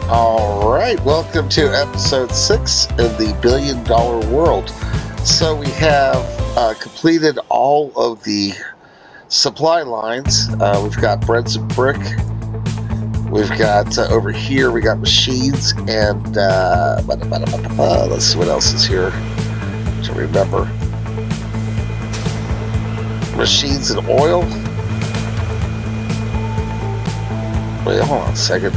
Alright, welcome to episode 6 in the $1 billion world. So we have completed all of the supply lines. We've got breads and brick. We've got over here, we got machines and let's see what else is here to remember. Machines and oil. Wait, hold on a second.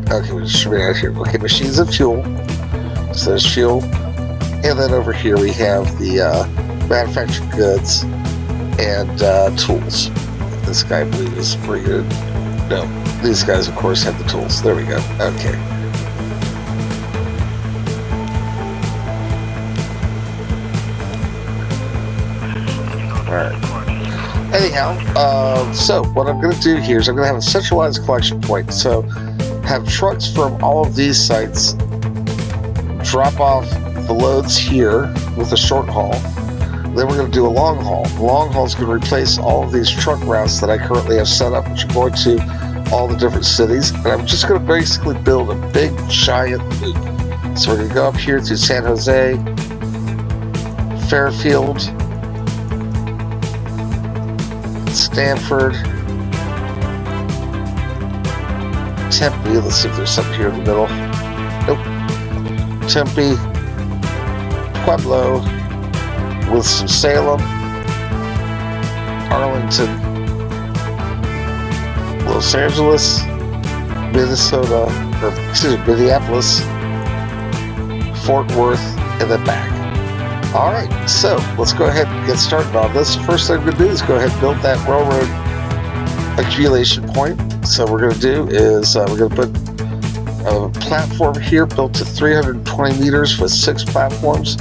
Okay, we're just right here. Okay, machines and fuel. So there's fuel. And then over here we have the manufactured goods and tools. This guy, I believe, is pretty good. No, these guys, of course, have the tools. There we go. Okay. Alright. Anyhow, so what I'm going to do here is I'm going to have a centralized collection point. So have trucks from all of these sites drop off the loads here with a short haul. Then we're going to do a long haul. The long haul is going to replace all of these truck routes that I currently have set up, which are going to all the different cities. And I'm just going to basically build a big giant loop. So we're going to go up here to San Jose, Fairfield, Stanford, Tempe. Let's see if there's something here in the middle. Nope. Tempe, Pueblo, Winston-Salem, Arlington, Los Angeles, Minneapolis, Fort Worth, and then back. Alright, so let's go ahead and get started on this. The first thing I'm going to do is go ahead and build that railroad accumulation point. So what we're going to do is we're going to put a platform here built to 320 meters with 6 platforms.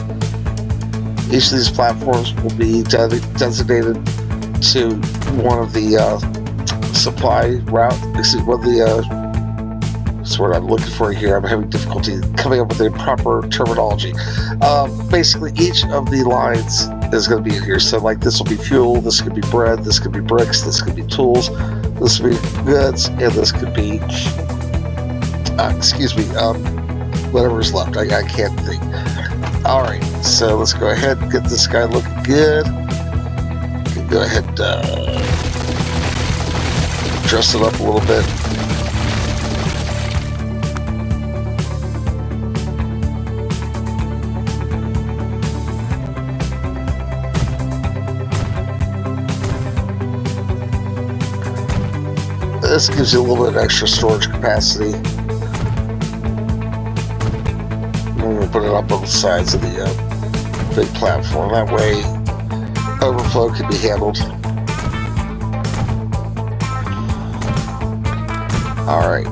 Each of these platforms will be designated to one of the supply route. This is what that's what I'm looking for here. I'm having difficulty coming up with the proper terminology. Basically, each of the lines is going to be in here. So, like, this will be fuel, this could be bread, this could be bricks, this could be tools, this could be goods, and this could be, whatever's left. I can't think. All right, so let's go ahead and get this guy looking good. You can go ahead and dress it up a little bit. This gives you a little bit of extra storage capacity. I'm going to put it up on the sides of the big platform. That way, overflow can be handled. All right.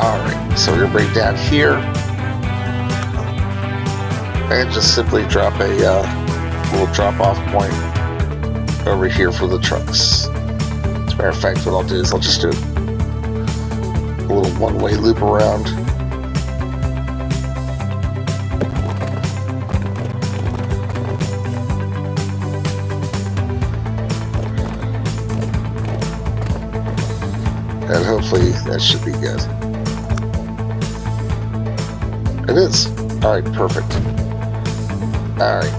Alright, so we're going to bring down here and just simply drop a little drop-off point over here for the trucks. As a matter of fact, what I'll do is I'll just do a little one-way loop around. And hopefully that should be good. It is. Alright, perfect. Alright.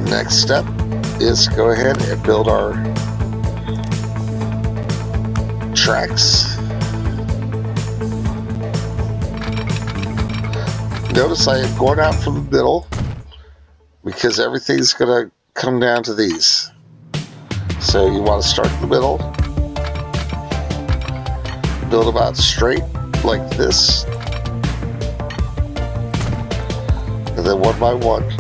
Next step is go ahead and build our tracks. notice I am going out from the middle because everything's going to come down to these. So you want to start in the middle, build them out straight like this, and then one by one.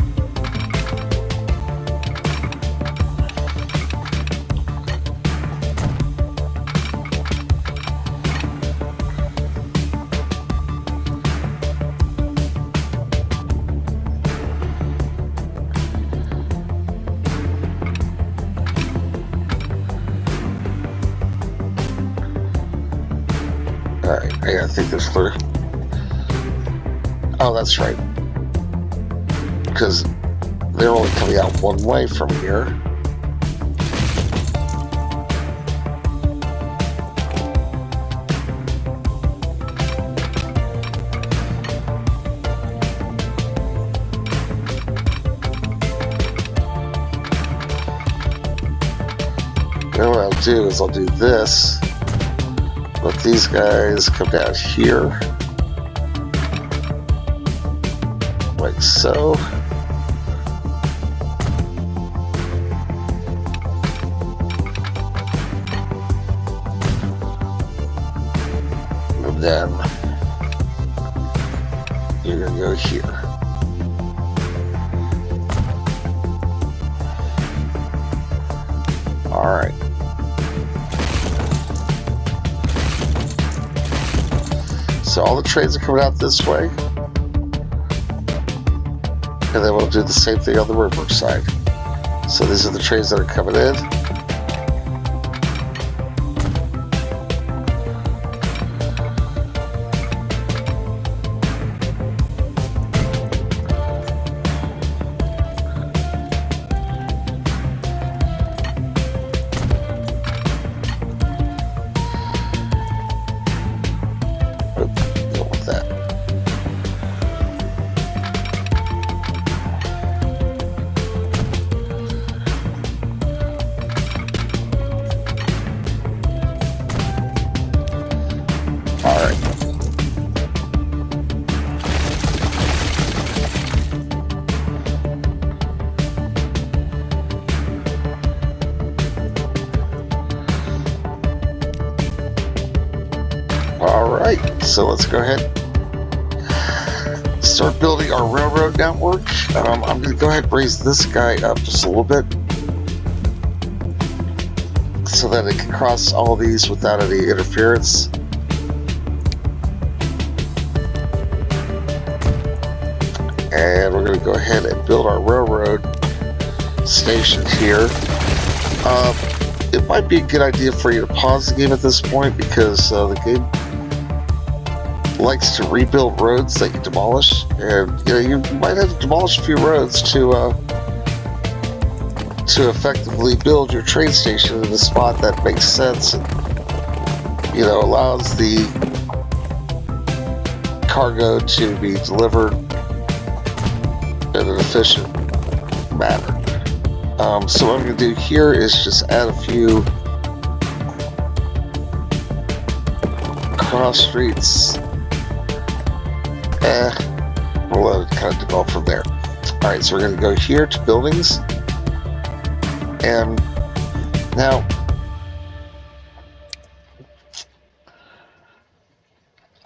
Alright, I think there's 30. Oh, that's right. Because they're only coming out one way from here. And what I'll do is I'll do this. Let these guys come down here, like so. And then you're going to go here. All right. So all the trains are coming out this way, and then we'll do the same thing on the reverse side. So these are the trains that are coming in. Alright, so let's go ahead and start building our railroad network. I'm going to go ahead and raise this guy up just a little bit so that it can cross all these without any interference. And we're going to go ahead and build our railroad station here. It might be a good idea for you to pause the game at this point because the game likes to rebuild roads that you demolish, and you might have to demolish a few roads to effectively build your train station in a spot that makes sense and allows the cargo to be delivered in an efficient manner. So what I'm going to do here is just add a few cross streets. We'll let it kind of develop from there. Alright, so we're going to go here to buildings. And now,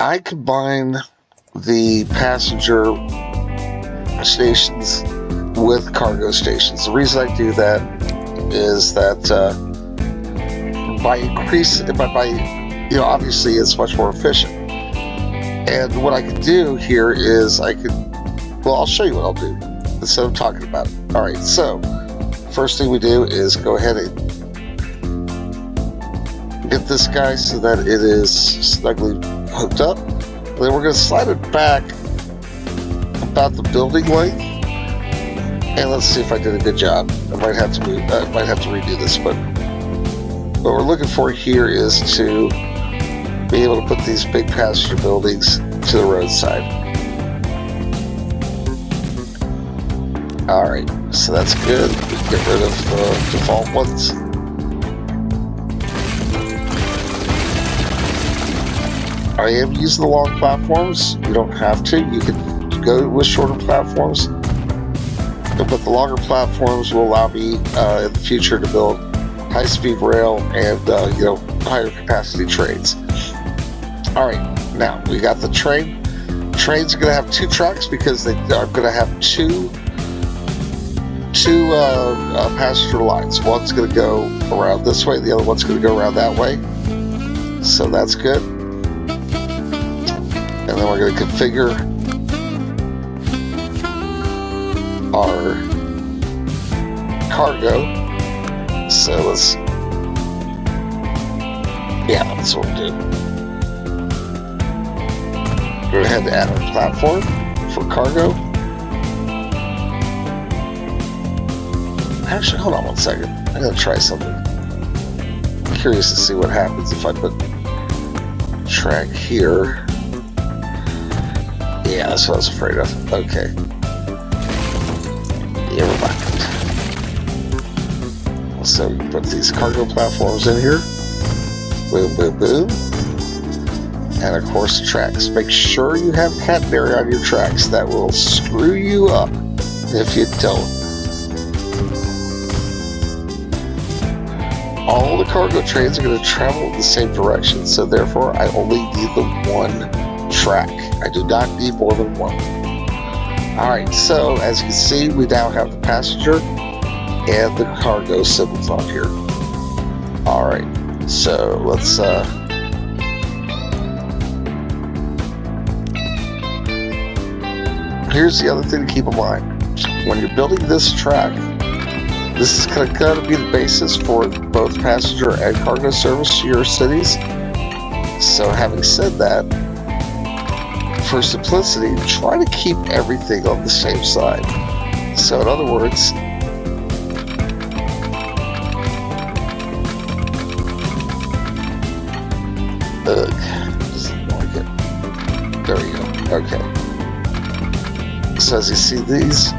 I combine the passenger stations with cargo stations. The reason I do that is that obviously it's much more efficient. And what I can do here is I'll show you what I'll do instead of talking about it. All right, so first thing we do is go ahead and get this guy so that it is snugly hooked up. And then we're going to slide it back about the building length. And let's see if I did a good job. I might have to redo this, but what we're looking for here is to be able to put these big passenger buildings to the roadside. Alright, so that's good. We can get rid of the default ones. I am using the long platforms. You don't have to. You can go with shorter platforms, but the longer platforms will allow me in the future to build high-speed rail and higher capacity trains. All right, now we got the train. Trains are going to have 2 tracks because they are going to have two passenger lines. One's going to go around this way, the other one's going to go around that way. So that's good. And then we're going to configure our cargo. So that's what we'll do. Go ahead and add our platform for cargo. Actually, hold on one second. I'm going to try something. I'm curious to see what happens if I put track here. Yeah, that's what I was afraid of. Okay. Never mind. So we put these cargo platforms in here. Boom, boom, boom. And of course, tracks. Make sure you have catenary on your tracks. That will screw you up if you don't. All the cargo trains are going to travel in the same direction, so therefore I only need the one track. I do not need more than one. Alright, so as you can see, we now have the passenger and the cargo symbols on here. Alright, so let's here's the other thing to keep in mind. When you're building this track, this is going to be the basis for both passenger and cargo service to your cities. So having said that, for simplicity, try to keep everything on the same side. So in other words, doesn't like it. There we go. Okay. So as you see, these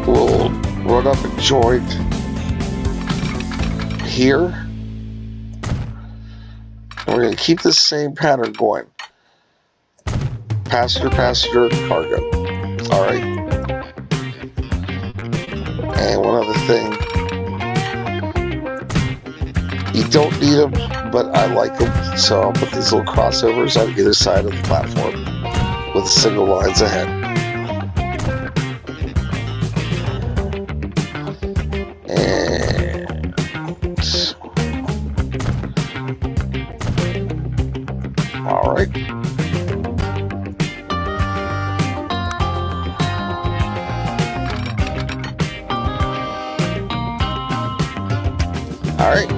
will run up and join here. And we're going to keep this same pattern going. Passenger, passenger, cargo. Alright. And one other thing. You don't need them, but I like them. So I'll put these little crossovers on either side of the platform with single lines ahead. Alright. Alright.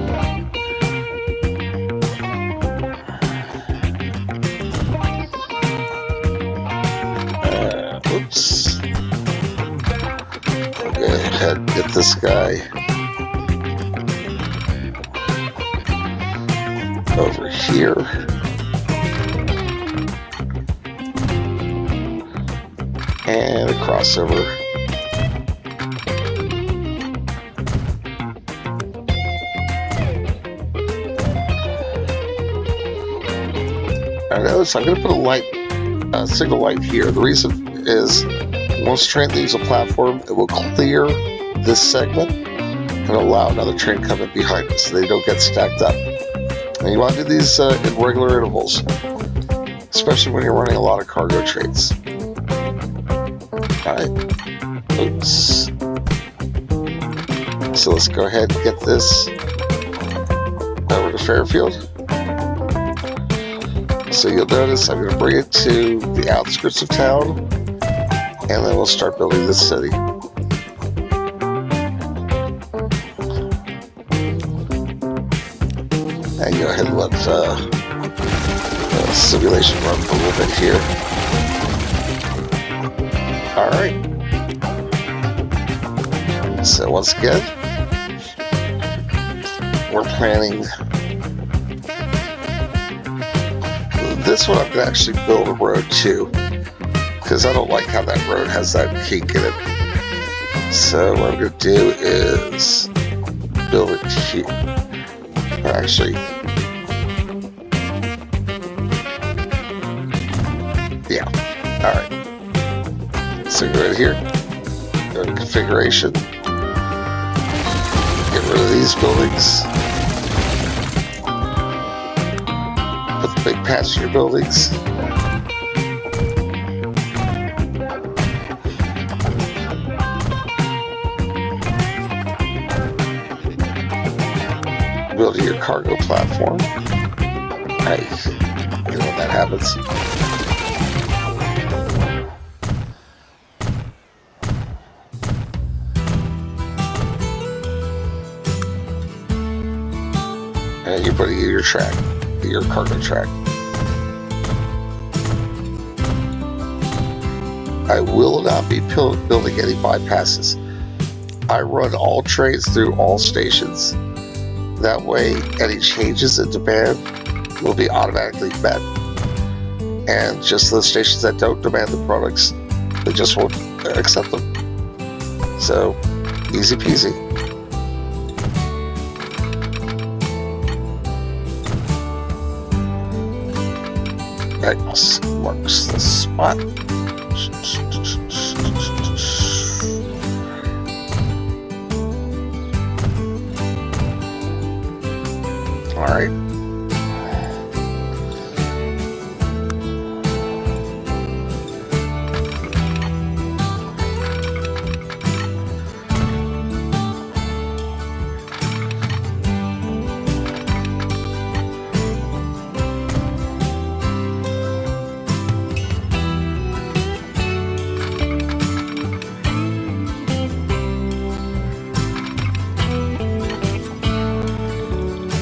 Oops. I'll go ahead and get this guy over here. And a crossover. Notice I'm going to put a light, single light here. The reason is once a train leaves a platform, it will clear this segment and allow another train coming behind it so they don't get stacked up. And you want to do these in regular intervals, especially when you're running a lot of cargo trains. Alright. Oops. So let's go ahead and get this over to Fairfield. So you'll notice I'm going to bring it to the outskirts of town, and then we'll start building this city. And go ahead and let simulation run for a little bit here. Alright. So once again, we're planning this one. I'm going to actually build a road too, because I don't like how that road has that kink in it. So what I'm going to do is build it here. Actually, Alright. So go right here. Go to configuration. Get rid of these buildings. Put the big passenger buildings. Build your cargo platform. Nice. You know when that happens. And you're putting in your track, your cargo track. I will not be building any bypasses. I run all trains through all stations. That way, any changes in demand will be automatically met. And just those stations that don't demand the products, they just won't accept them. So, easy peasy. X marks the spot. All right.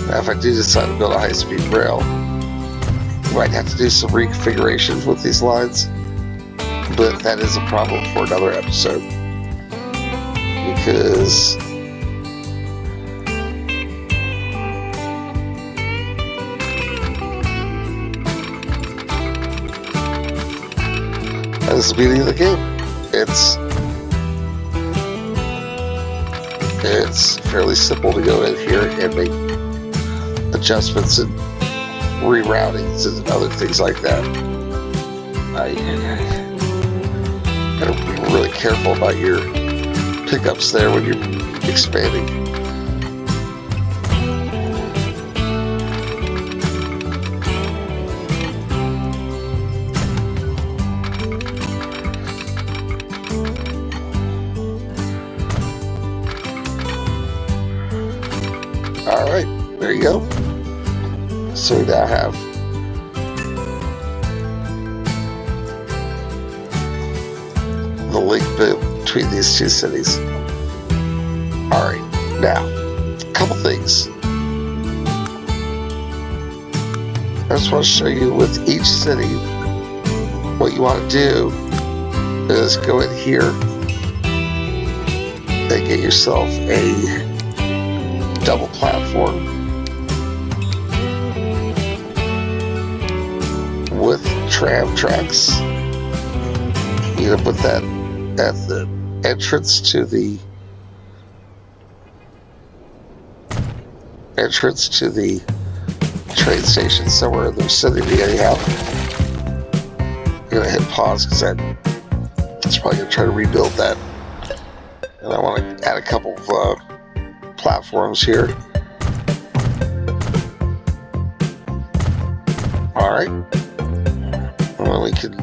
Now, if I do decide to build a high-speed rail, I might have to do some reconfigurations with these lines, but that is a problem for another episode, because this is the beginning of the game. It's fairly simple to go in here and make adjustments and reroutings and other things like that. I gotta be really careful about your pickups there when you're expanding. All right, there you go. So we now have the link between these two cities. All right, now, a couple things. I just want to show you with each city, what you want to do is go in here and get yourself a double platform with tram tracks. You're gonna put that at the entrance to the train station somewhere in the vicinity anyhow. I'm gonna hit pause because that's probably gonna try to rebuild that. And I want to add a couple of platforms here. Alright. Well, we can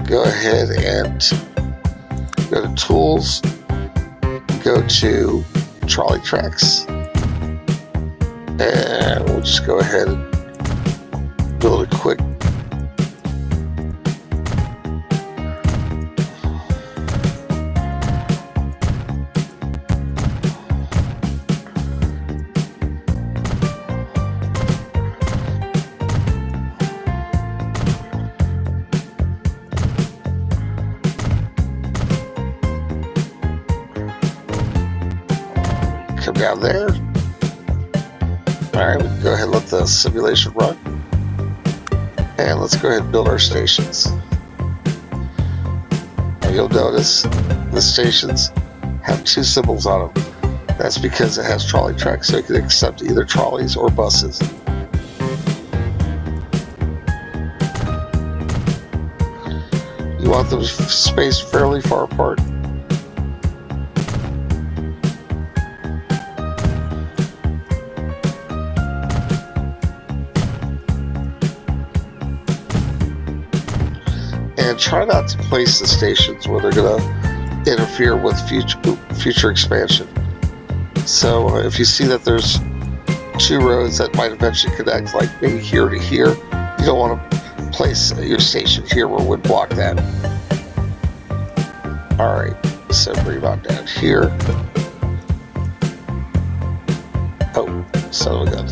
go ahead and go to Tools, go to Trolley Tracks, and we'll just go ahead and build a quick come down there. Alright, we can go ahead and let the simulation run. And let's go ahead and build our stations. And you'll notice the stations have two symbols on them. That's because it has trolley tracks, so it can accept either trolleys or buses. want them spaced fairly far apart. And try not to place the stations where they're going to interfere with future expansion. So if you see that there's two roads that might eventually connect, like maybe here to here, you don't want to place your station here where it would block that. Alright, so bring it on down here. Oh, son of a gun.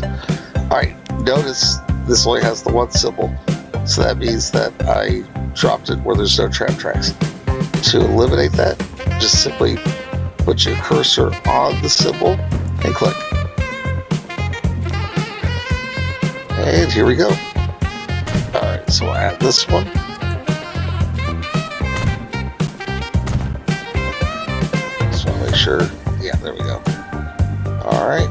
Alright, notice this only has the one symbol, so that means that I dropped it where there's no tram tracks. To eliminate that, just simply put your cursor on the symbol and click. And here we go. Alright, so I'll add this one. Just want to make sure. Yeah, there we go. Alright.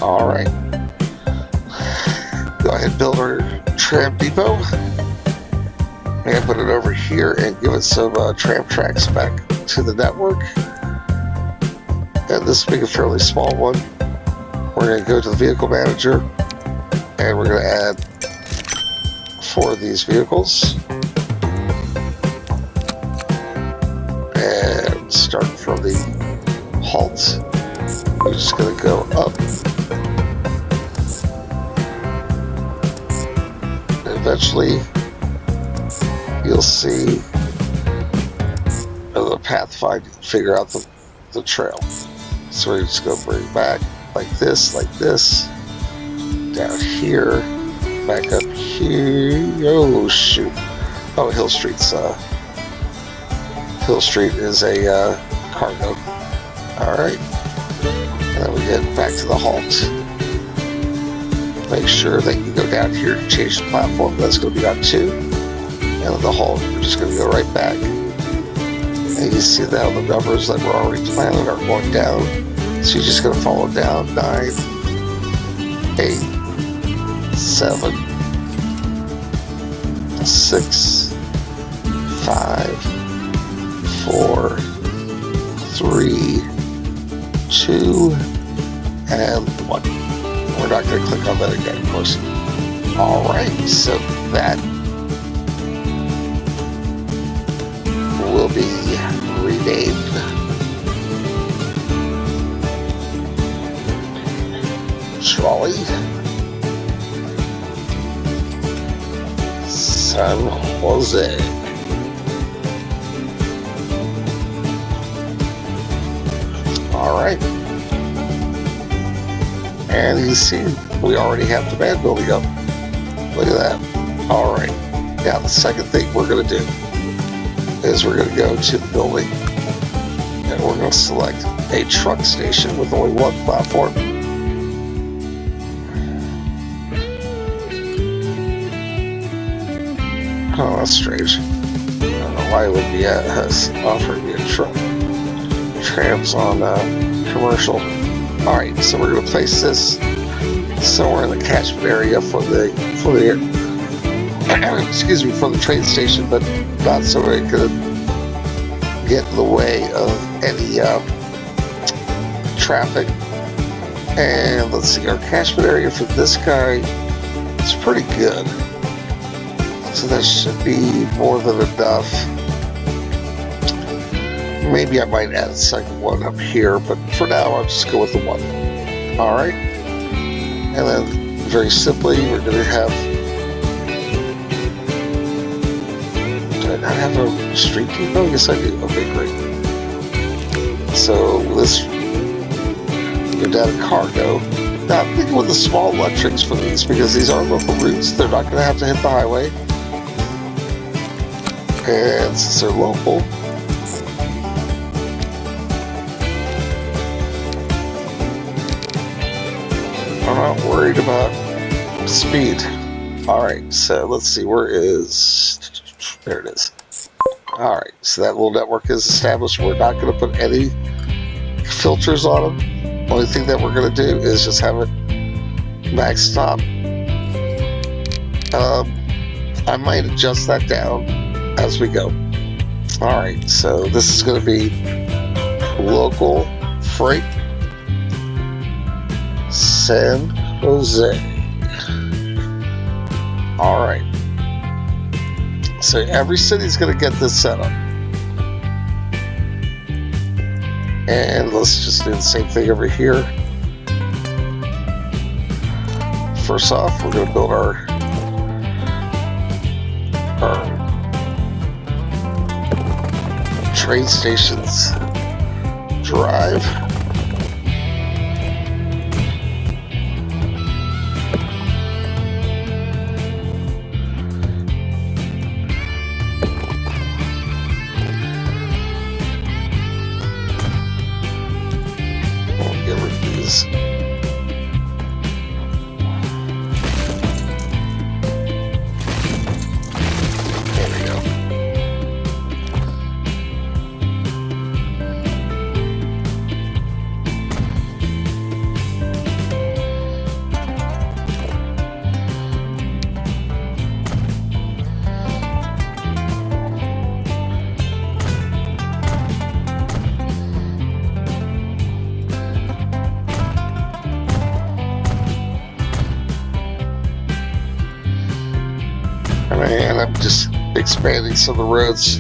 Alright. Go ahead and build our tram depot. And put it over here and give it some tram tracks back to the network. And this will be a fairly small one. We're going to go to the vehicle manager and we're going to add 4 of these vehicles. And start from the halt. We're just going to go up. And eventually you'll see the pathfinder figure out the trail. So we're just going to bring back like this, down here, back up here. Oh shoot! Oh, Hill Street is a cargo. All right, and then we get back to the halt. Make sure that you go down here to change the platform. That's going to be on 2. And the halt, we're just going to go right back. And you see that the numbers that were already planted are going down. So you're just going to follow down 9, 8, 7, 6, 5, 4, 3, 2, and 1. We're not going to click on that again, of course. Alright, so that will be renamed Trolley San Jose. Alright. And you see, we already have demand building up. Look at that. Alright. Now the second thing we're going to do is we're going to go to the building and we're going to select a truck station with only one platform. Oh, that's strange. I don't know why it would be offering me a truck. Trams on commercial. Alright, so we're going to place this somewhere in the catchment area for the excuse me, for the train station, but not so it could get in the way of any traffic. And let's see, our catchment area for this guy is pretty good. So that should be more than enough. Maybe I might add a second one up here, but for now I'll just go with the 1. Alright. And then very simply we're going to have, do I not have a street depot? Yes I do. Okay, great. So this, go down to cargo. Now I'm thinking with the small electrics for these, because these are local routes, they're not going to have to hit the highway. And since they're local, I'm not worried about speed. Alright, so let's see, where is, there it is. Alright, so that little network is established. We're not going to put any filters on them. Only thing that we're going to do is just have it max stop. I might adjust that down as we go. Alright, so this is going to be local freight San Jose. Alright, so every city is going to get this set up. And let's just do the same thing over here. First off, we're going to build our train stations drive. We'll get rid of these. And I'm just expanding some of the roads.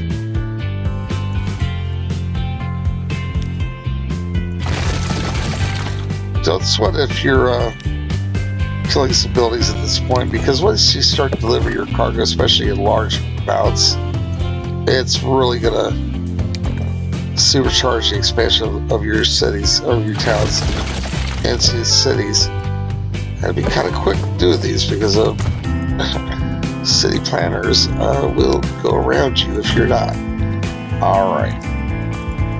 Don't sweat if you're killing some buildings at this point, because once you start to deliver your cargo, especially in large amounts, it's really gonna supercharge the expansion of your cities, of your towns into cities. And be kind of quick doing these, because of city planners will go around you if you're not. Alright,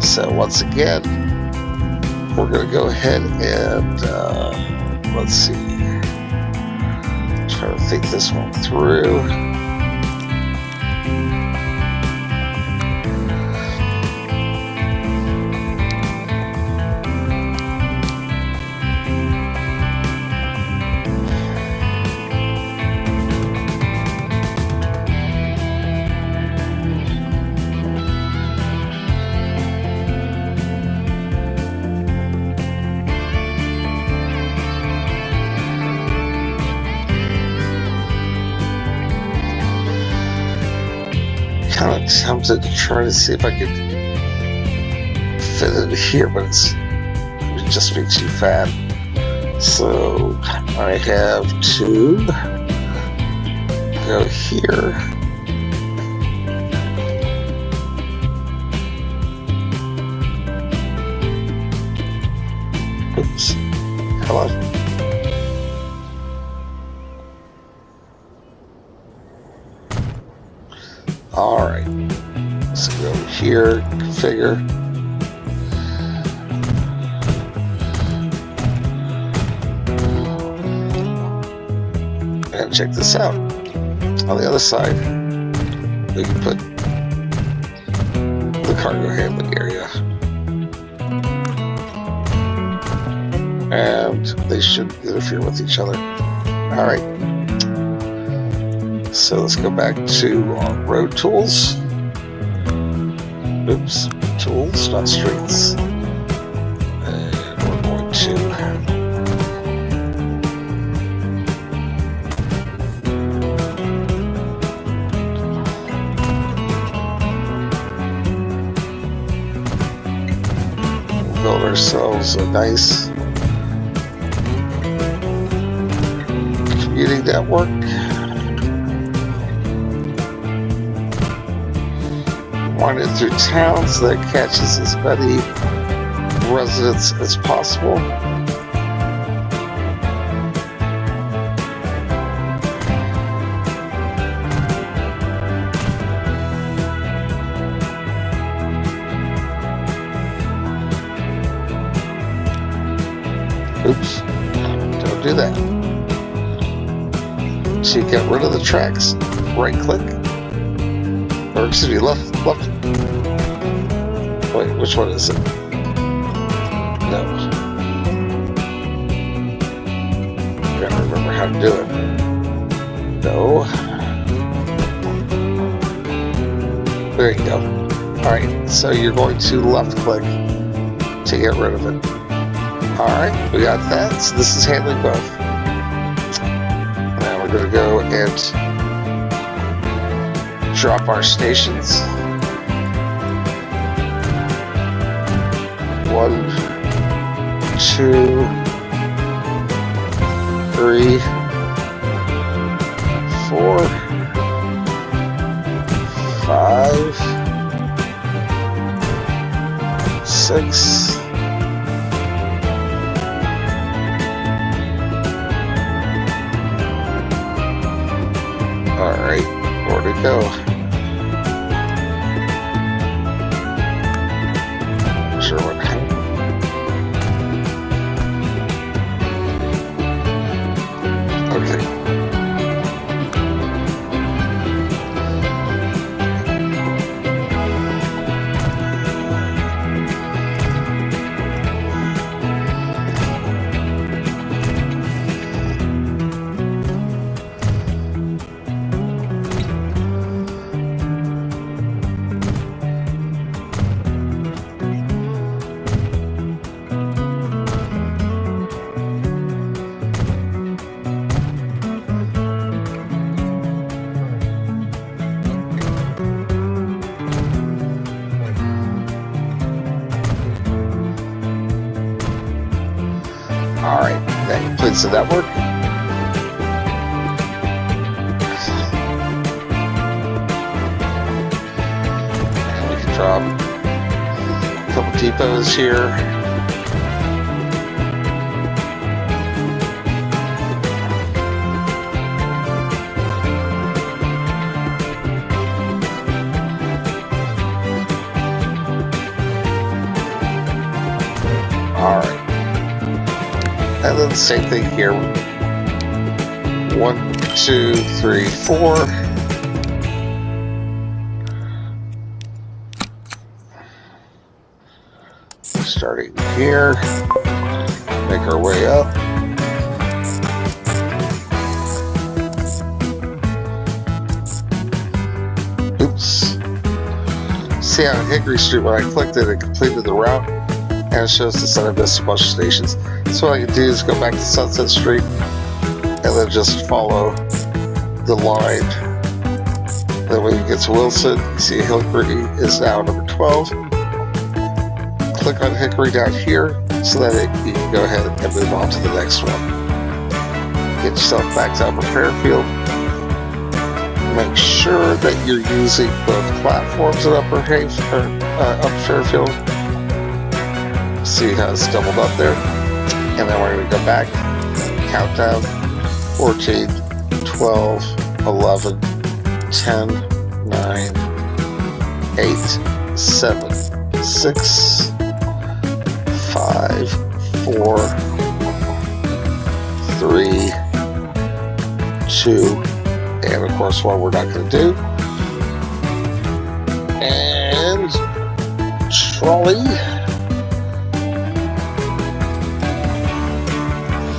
so once again, we're going to go ahead and let's see, try to think this one through. Kind of tempted to try to see if I could fit it here, but it would just be too fat. So I have to go here. Oops. Come on. Alright, let's go over here, configure. And check this out. On the other side, we can put the cargo handling area. And they shouldn't interfere with each other. Alright. So let's go back to our road tools. Oops, tools, not streets. And we're going to build ourselves a nice commuting network. Winding through towns that catches as many residents as possible. Oops, don't do that. So you get rid of the tracks, right click, or excuse me, left. Wait, which one is it? No. how to do it. No. There you go. Alright, so you're going to left click to get rid of it. Alright, we got that. So this is handling both. Now we're going to go and drop our stations. 1, 2, 3, 4, 5, 6, 7. Alright, where to go? Not sure what happened. Okay. Alright, that completes the network. And we can drop a couple depots here. Alright. And then the same thing here. 1, 2, 3, 4. Starting here. Make our way up. Oops. See on Hickory Street when I clicked it, it completed the route. And it shows us that I missed a bunch of stations. So what I can do is go back to Sunset Street and then just follow the line. Then when you get to Wilson, you see Hickory is now number 12. Click on Hickory down here so that you can go ahead and move on to the next one. Get yourself back to Upper Fairfield. Make sure that you're using both platforms at Upper Fairfield. See how it's doubled up there. And then we're going to go back, countdown, 14, 12, 11, 10, 9, 8, 7, 6, 5, 4, 3, 2, and of course one we're not going to do. And trolley.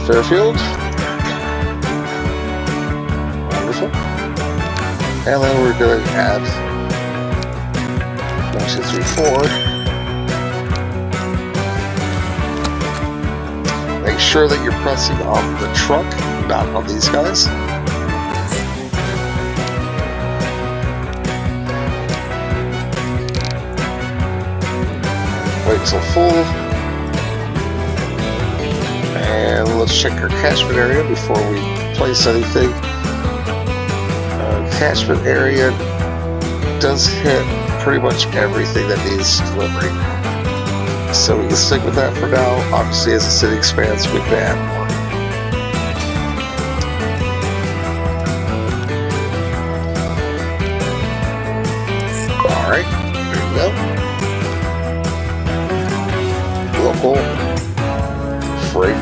Fairfield. Wonderful. And then we're going to add 1, 2, 3, 4. Make sure that you're pressing on the truck, not on these guys. Wait till full. And let's check our catchment area before we place anything. Catchment area does hit pretty much everything that needs delivering. So we can stick with that for now. Obviously, as the city expands, we can add more. Alright, there you go. Local freight.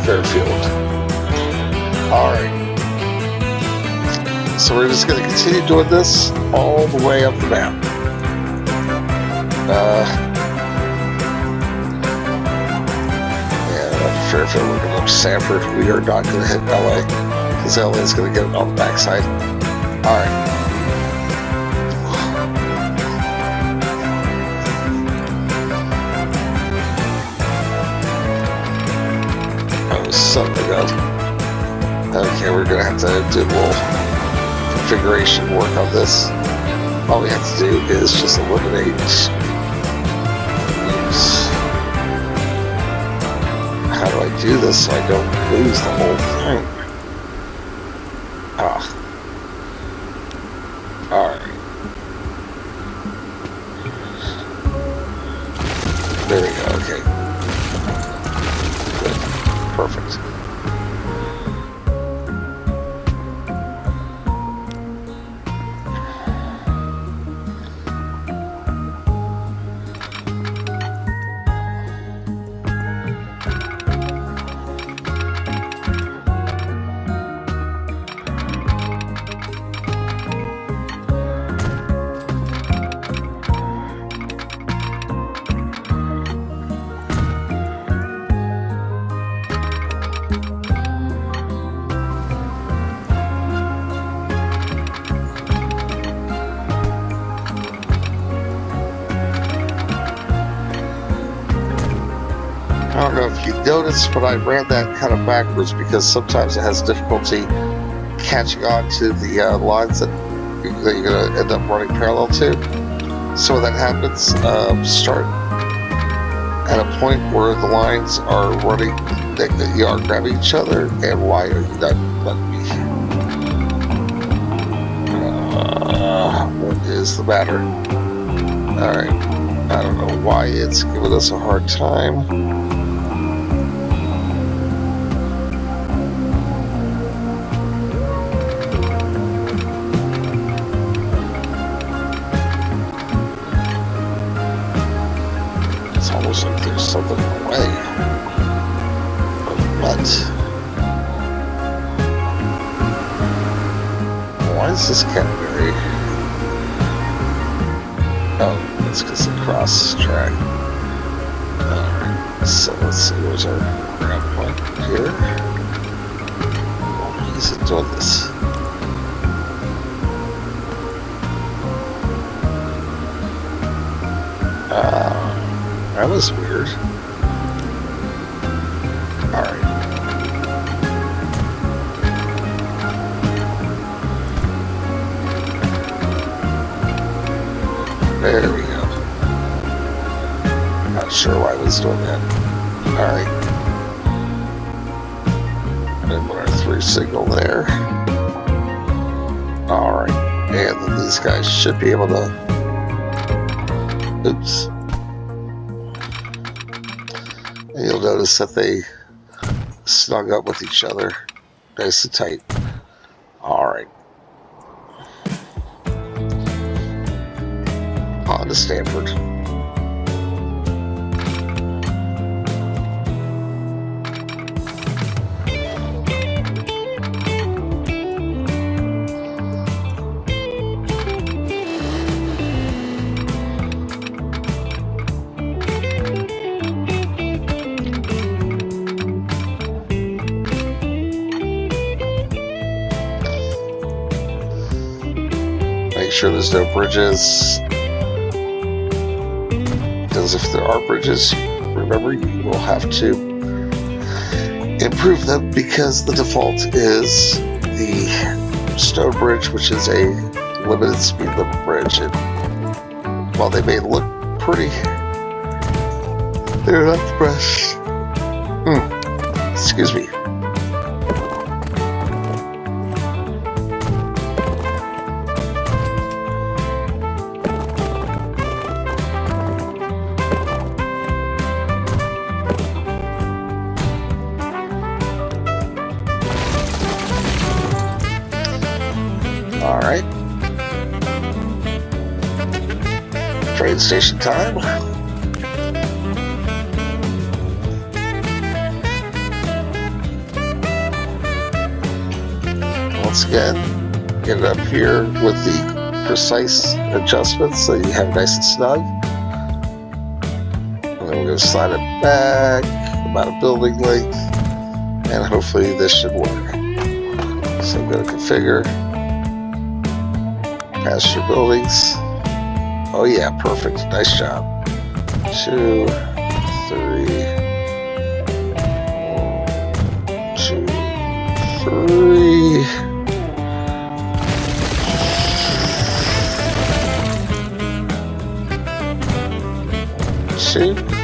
Fairfield. Alright. So we're just going to continue doing this all the way up the map. Yeah, Fairfield, we're going up Sanford. We are not going to hit LA because LA is going to get it on the backside. All right. Oh, son of a gun. Okay, we're going to have to do a little configuration work on this. All we have to do is just eliminate use. How do I do this so I don't lose the whole thing? Ah. Alright. There we go, okay. Good. Perfect. I don't know if you noticed, but I ran that kind of backwards because sometimes it has difficulty catching on to the lines that you're going to end up running parallel to. So when that happens, start at a point where the lines are running, you are grabbing each other, and why are you not letting me? What is the matter? Alright, I don't know why it's giving us a hard time. It's almost like there's something in the way. But why is this category? Oh, that's because of cross track. Alright, so let's see, where's our grab point here? Why is it doing this? That was weird. Alright. There we go. Not sure why I was doing that. Alright. And then put our 3 signal there. Alright. And then these guys should be able to... Oops. And you'll notice that they snug up with each other nice and tight. Alright. On to Stanford. Make sure there's no bridges, because if there are bridges, remember, you will have to improve them, because the default is the stone bridge, which is a limited speed limit bridge. And while they may look pretty, they're not the best. Excuse me. Alright. Train station time. Once again, get it up here with the precise adjustments so you have it nice and snug. And then we're going to slide it back amount of building length, and hopefully this should work. So I'm going to configure pasture buildings. Oh yeah, perfect. Nice job. 2, 3. 1, 2, 3. 2.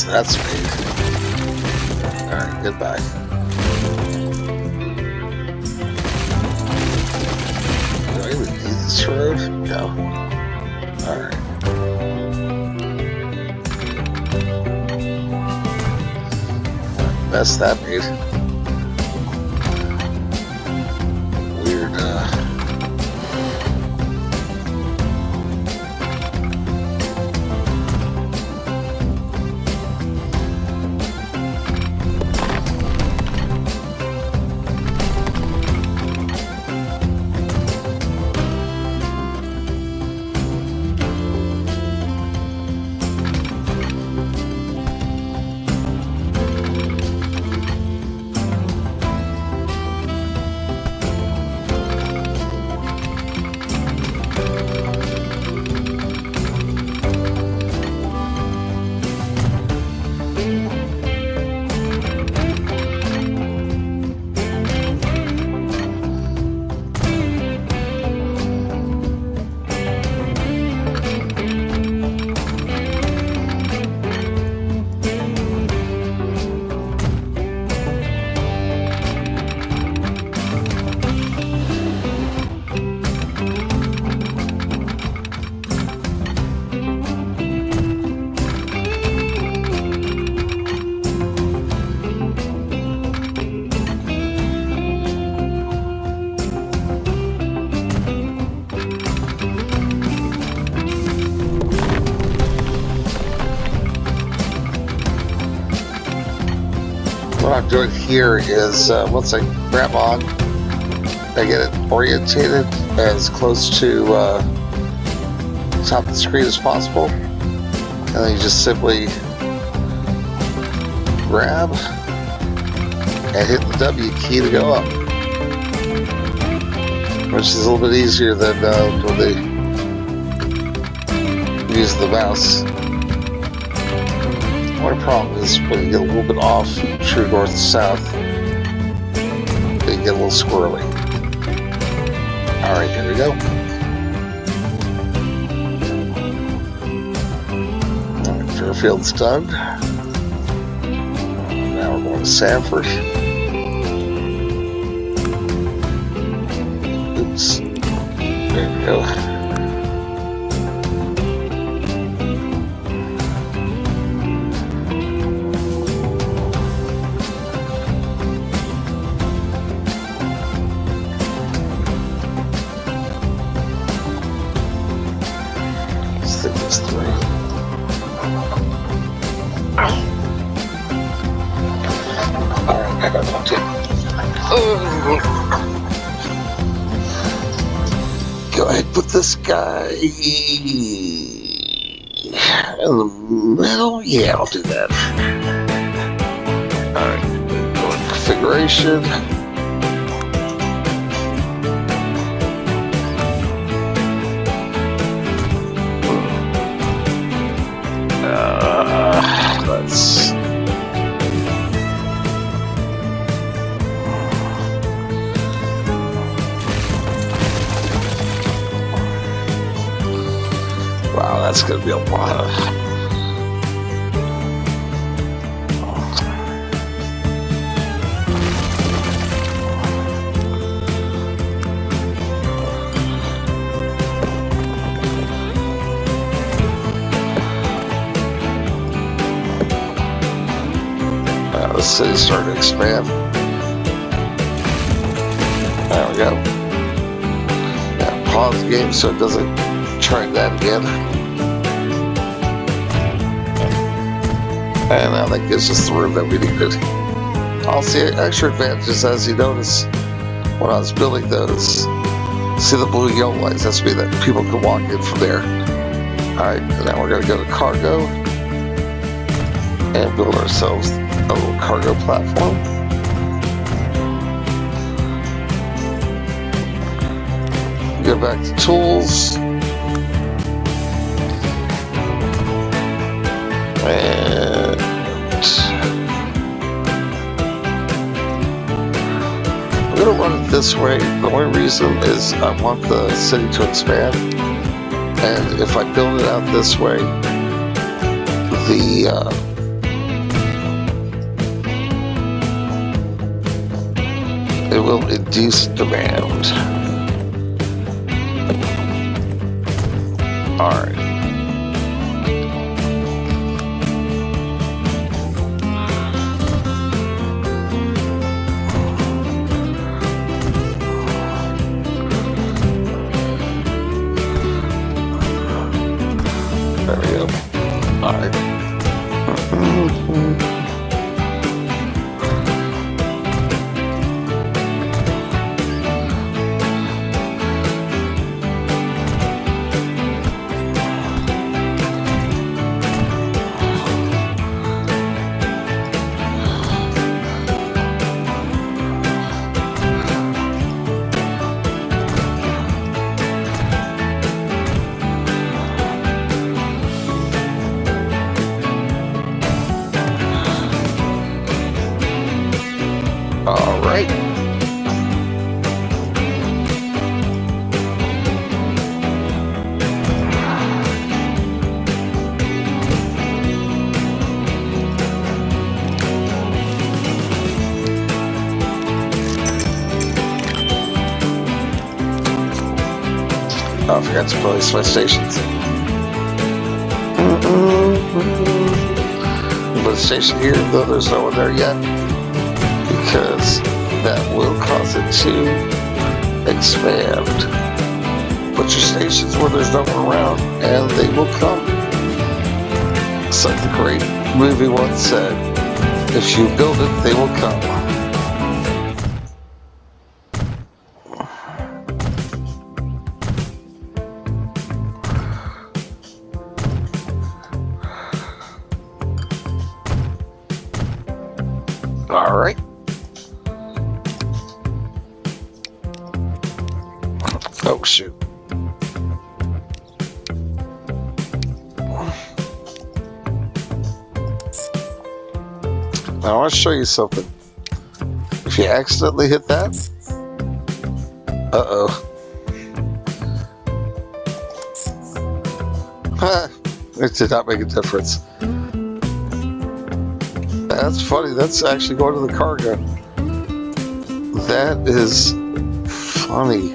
That's me. Alright, goodbye. Do I even need this road? No. Alright. Mess that made. Weird, what I'm doing here is once I grab on, I get it orientated as close to top of the screen as possible, and then you just simply grab and hit the W key to go up, which is a little bit easier than when they using the mouse. My problem is when you get a little bit off true north to south, they get a little squirrely. Alright, here we go. Alright, Fairfield's done. Now we're going to Sanford. Oops. There we go. Think this through. Alright, I got one too. Go ahead and put this guy in the middle. Yeah, I'll do that. Alright, go in configuration. Wow, that's going to be a lot of... The city's starting to expand. There we go. Now pause the game so it doesn't try that again. And now that gives us the room that we needed. I'll see extra advantages as you notice when I was building those. See the blue and yellow lights, that's me that people can walk in from there. Alright, now we're going to go to cargo and build ourselves a little cargo platform. Go back to tools. And I'm going to run it this way. The only reason is I want the city to expand. And if I build it out this way, it will induce demand. Alright. There we go. Alright. All right. Oh, I forgot to place my stations. Put a station here, though there's no one there yet, because that will cause it to expand. Put your stations where there's no one around, and they will come. It's like the great movie once said, if you build it, they will come. All right. Oh, shoot. Now I want to show you something. If you accidentally hit that, it did not make a difference. That's funny. That's actually going to the cargo. That is funny.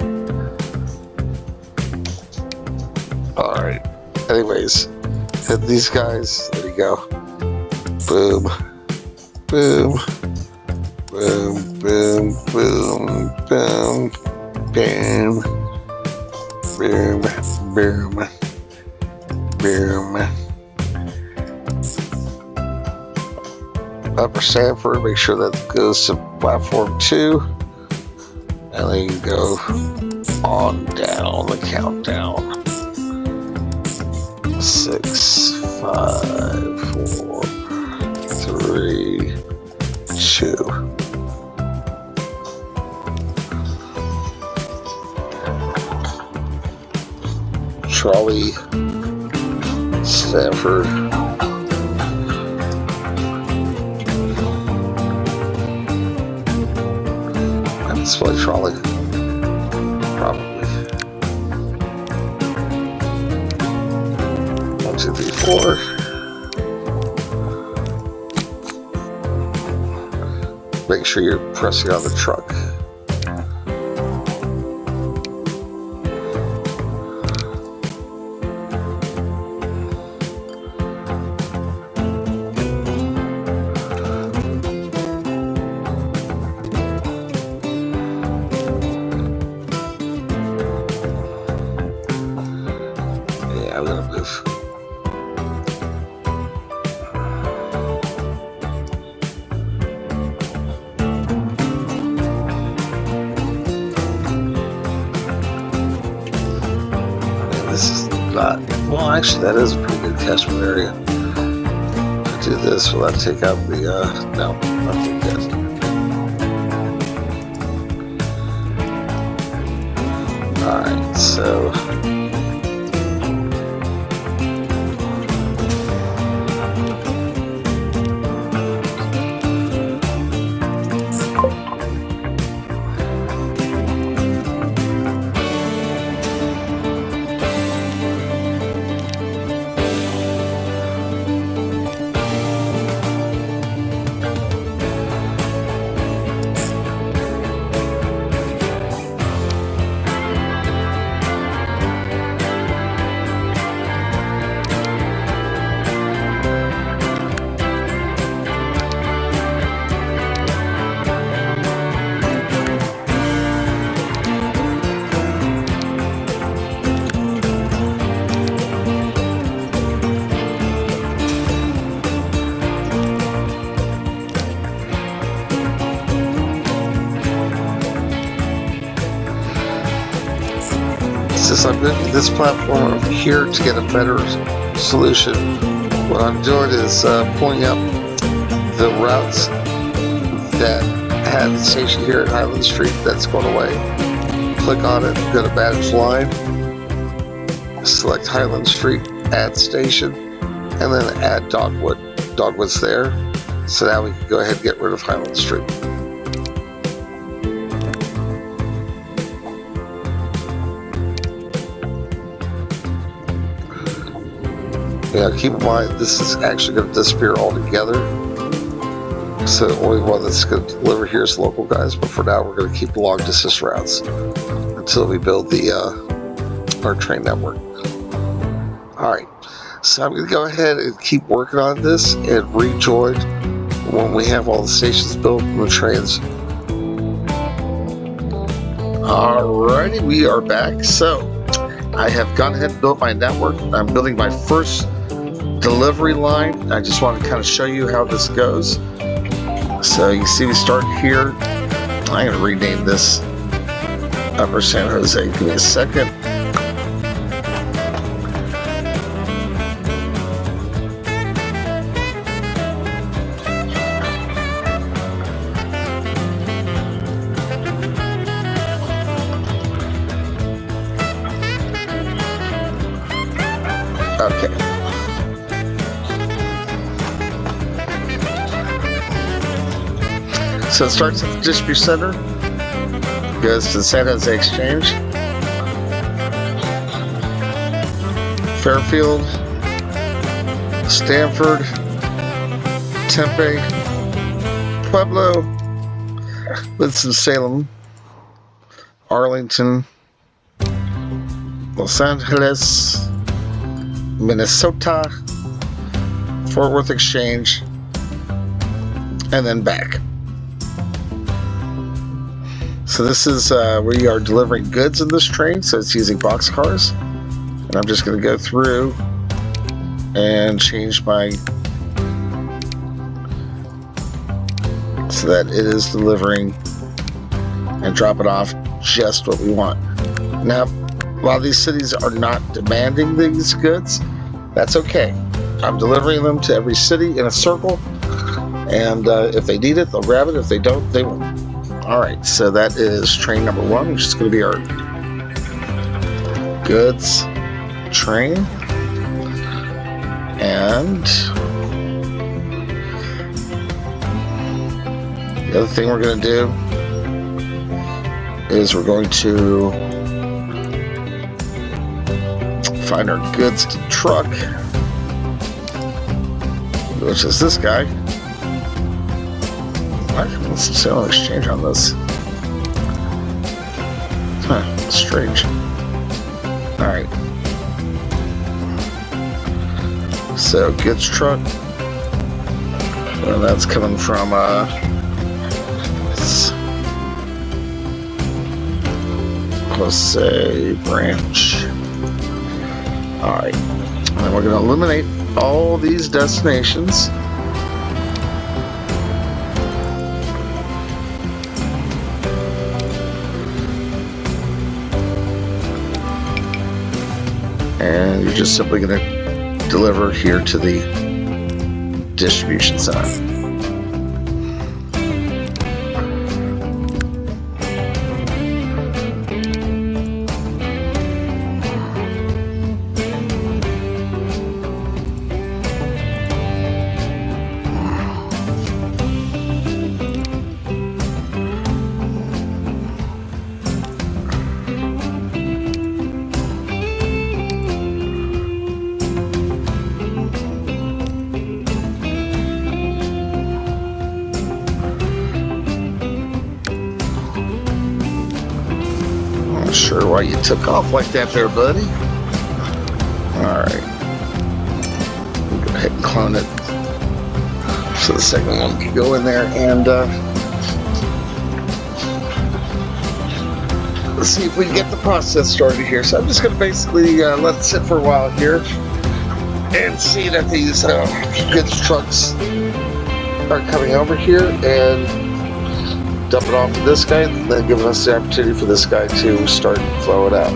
Alright. Anyways, hit these guys. There you go. Boom. Boom. Boom. Boom. Boom. Boom. Boom. Boom. Boom. Boom. Upper Sanford, make sure that goes to platform 2. And then you go on down the countdown. 6, 5, 4, 3, 2. Trolley, Stanford. Display trolley, probably. 1, 2, 3, 4. Make sure you're pressing on the truck. I'm gonna move. And this is not, well, actually that is a pretty good catchment area. To do this, will that take out the, no, not take that. Alright, so since I'm moving this platform over here to get a better solution, what I'm doing is pulling up the routes that had the station here at Highland Street that's going away. Click on it, go to Manage Line, select Highland Street, add station, and then add Dogwood. Dogwood's there, so now we can go ahead and get rid of Highland Street. Yeah, keep in mind this is actually going to disappear altogether. So the only one that's going to deliver here is local guys, but for now we're going to keep the long distance routes until we build the our train network. Alright, so I'm going to go ahead and keep working on this and rejoin when we have all the stations built and the trains. Alrighty, we are back. So I have gone ahead and built my network. I'm building my first delivery line. I just want to kind of show you how this goes. So you see we start here. I'm going to rename this Upper San Jose. Give me a second. Okay. So it starts at the distribution center, goes to the San Jose Exchange, Fairfield, Stanford, Tempe, Pueblo, Winston-Salem, Arlington, Los Angeles, Minnesota, Fort Worth Exchange, and then back. So this is we are delivering goods in this train, so it's using boxcars. And I'm just going to go through and change my so that it is delivering and drop it off just what we want. Now, while these cities are not demanding these goods, that's okay. I'm delivering them to every city in a circle, and if they need it, they'll grab it. If they don't, they won't. All right, so that is train number 1, which is going to be our goods train. And the other thing we're going to do is we're going to find our goods truck, which is this guy. Let's sell an exchange on this. Huh, strange. Alright. So, goods truck. Well, that's coming from, Jose branch. Alright. And then we're going to eliminate all these destinations. And you're just simply going to deliver here to the distribution center. Not sure why you took off like that there, buddy. Alright. Go ahead and clone it so the second one can go in there, and let's see if we can get the process started here. So I'm just going to basically let it sit for a while here and see that these goods trucks are coming over here and dump it off to this guy, and then giving us the opportunity for this guy to start and flow it out.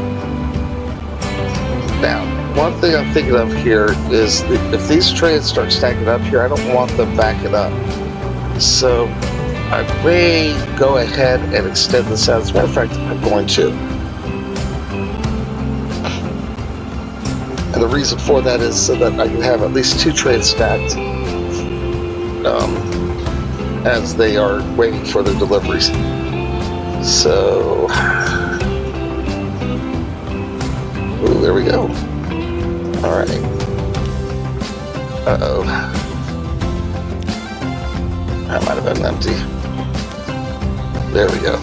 Now, one thing I'm thinking of here is if these trains start stacking up here, I don't want them backing up. So I may go ahead and extend this out. As a matter of fact, I'm going to. And the reason for that is so that I can have at least 2 trains stacked as they are waiting for their deliveries. So, ooh, there we go. All right. Uh-oh. That might have been empty. There we go.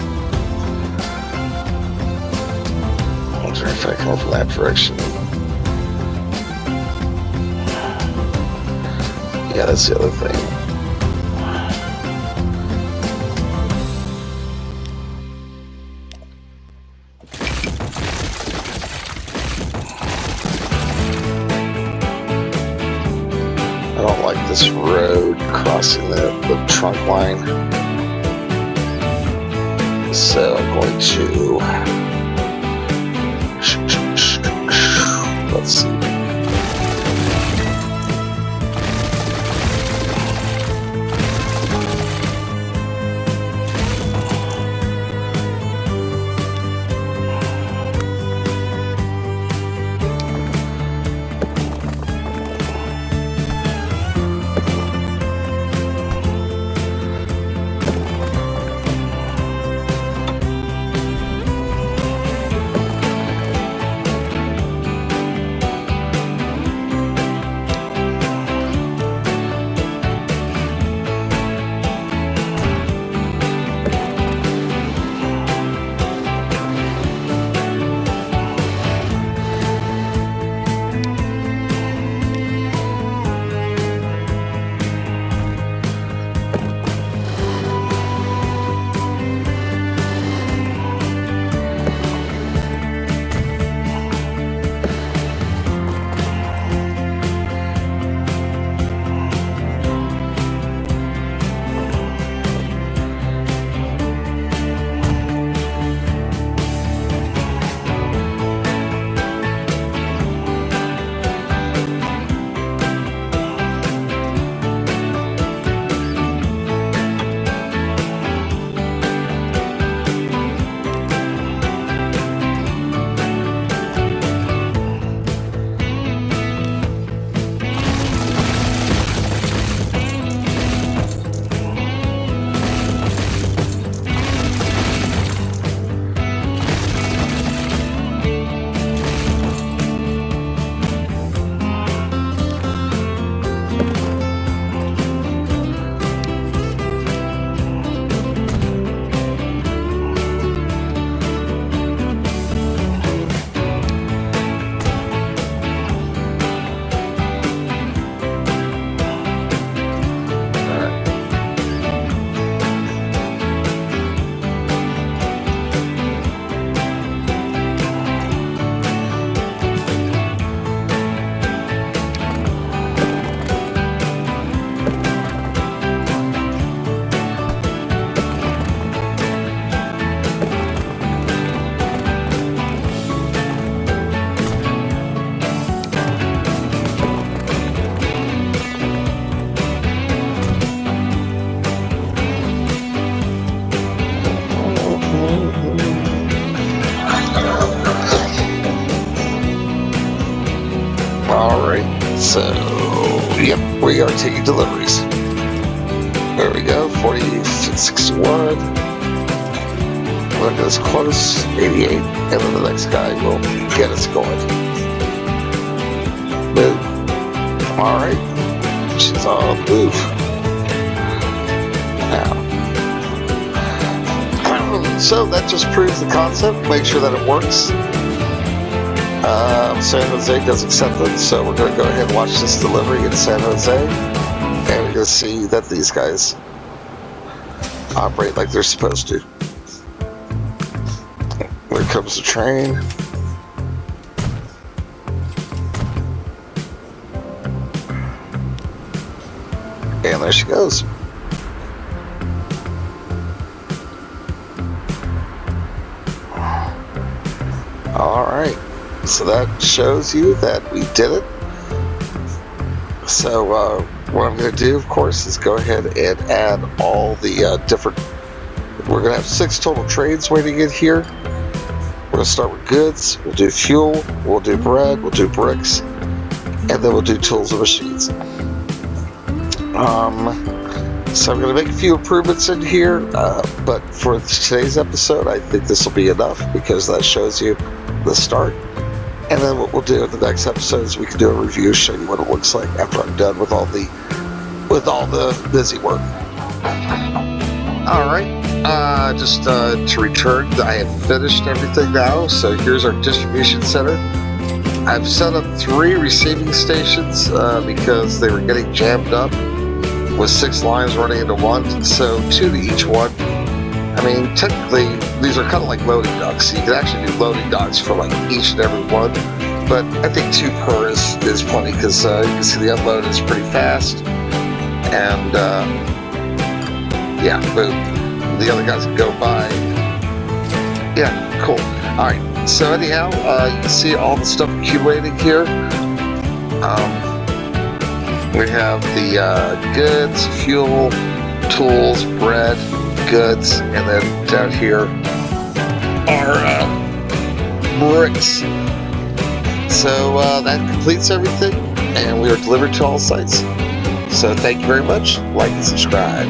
I wonder if I come from that direction. Yeah, that's the other thing. I don't like this road crossing the trunk line. So I'm going to, let's see. Alright, so, yep, we are taking deliveries. There we go, 61. Look at this close, 88, and then the next guy will get us going. Boom. Alright, she's on the move. Now, so that just proves the concept, make sure that it works. San Jose does accept it, so we're going to go ahead and watch this delivery in San Jose, and we're going to see that these guys operate like they're supposed to. There comes the train. And there she goes. All right. So that shows you that we did it. So what I'm going to do, of course, is go ahead and add all the different... We're going to have 6 total trains waiting in here. We're going to start with goods. We'll do fuel. We'll do bread. We'll do bricks. And then we'll do tools and machines. So I'm going to make a few improvements in here. But for today's episode, I think this will be enough because that shows you the start. And then what we'll do in the next episode is we can do a review, show you what it looks like after I'm done with all the busy work. All right, just to return, I have finished everything now. So here's our distribution center. I've set up 3 receiving stations because they were getting jammed up with 6 lines running into one. So 2 to each one. I mean, technically, these are kind of like loading docks. You can actually do loading docks for like each and every one, but I think 2 per is plenty because you can see the unload is pretty fast, and yeah, boom, the other guys can go by. Yeah, cool. All right. So anyhow, you can see all the stuff accumulating here. We have the goods, fuel, tools, bread, goods, and then down here are bricks. So that completes everything, and we are delivered to all sites. So thank you very much. Like and subscribe.